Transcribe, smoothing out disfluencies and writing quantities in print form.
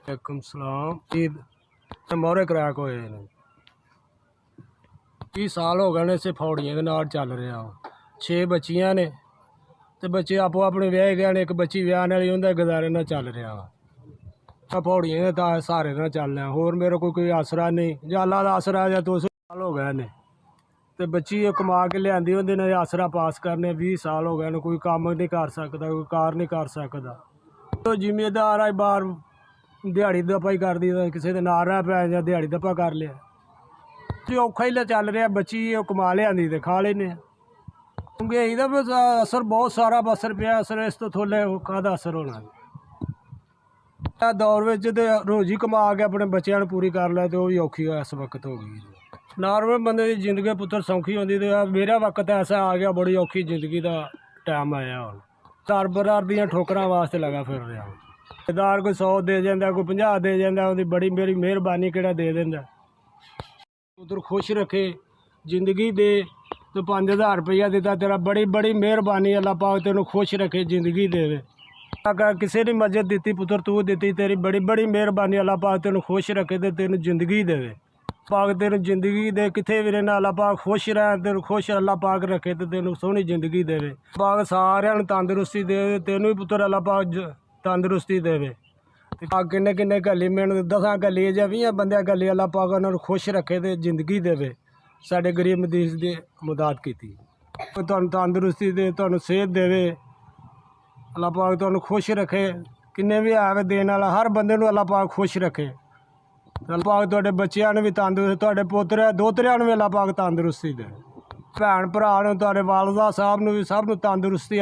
वालेकुम सलाम। ईद मोहरे क्रैक होए ने 30 साल हो गए ने इसे फौड़ियां दे नाल चल रहा। 6 बच्चियां ने ते बच्चे आपो अपने व्याह गए ने। एक बच्ची व्याहने वाली उंदे गुजारे नाल चल रहा। फौड़ियां दे तां सहारे नाल चल रहा। होर मेरे कोई आसरा नहीं। जां अल्लाह दा आसरा जां 200 साल हो गए ने ते बच्ची कमा के लियांदी उंदे नाल आसरा पास करने। 20 साल हो गए ने। कोई कम्म नहीं कर सकदा, कोई कार नहीं कर सकदा। तो जिमीदार आई बार दिहाड़ी दप्पा ही कर दी, किसी दे नाल रह पै जां दिहाड़ी दप्पा कर लिया। औखा ही चल रहा। बच्ची कमा लियांदी ते खा लेने। क्योंकि ਇਹਦਾ असर बहुत सारा असर पिया। असर इस तो थोड़े काहदा असर होना। दौर में तो रोजी कमा के अपने बच्चों पूरी कर लै तो भी औखी इस वक्त हो गई। नॉर्मल बंदे की जिंदगी पुत्र सौखी होती तो मेरा वक्त ऐसा आ गया। बड़ी औखी जिंदगी का टाइम आया। हूँ घर बरार दियां ठोकरां वास्ते लगा फिर रहा। रिश्तेदार कोई 100 दे जाता, कोई 50 दे जाता। उनकी बड़ी मेरी मेहरबानी किहड़ा दे देंदा। उधर खुश रखे जिंदगी दे। तो 5000 रुपया दिता तेरा बड़ी बड़ी मेहरबानी। अल्लाह पाक तेनों खुश रखे जिंदगी देवे। अगर किसी ने मस्जिद दी पुत्र तू दी तेरी बड़ी बड़ी मेहरबानी। अल्लाह पाक तेनों खुश रखे ते तेनों जिंदगी देवे। पाक तेनों जिंदगी दे किथे भी रहना। अल्लाह पाक खुश रह तेनों खुश अल्लाह पाक रखे ते तेनों सोहनी जिंदगी देवे। पाक सारिਆਂ ਨੂੰ तंदुरुस्ती दे। तेनों भी पुत्र अल्लाह पाक तंदुरुस्ती देवे। पाक किन्ने किन्ने घली मैनू 10 घली जां 20 बंदे घली अल्लाह पाक उन्होंने खुश रखे ते जिंदगी देवे। साढ़े गरीब मदीस की मदद की तुहानू तंदुरुस्ती दे, तुहानू सेहत देवे। अल्लाह पाक तुहानू खुश रखे। किन्ने भी है देने वाला हर बंदे नू अल्लाह पाक खुश रखे। अल्लाह पाक तुहाडे बच्चियां नू भी तंदुरुस्त, तुहाडे पोतरे दोतरियां नू भी अल्लाह पाक तंदुरुस्ती दे। भैन भरा नू तुहाडे वालदा साहब नू भी सब नू तंदुरुस्ती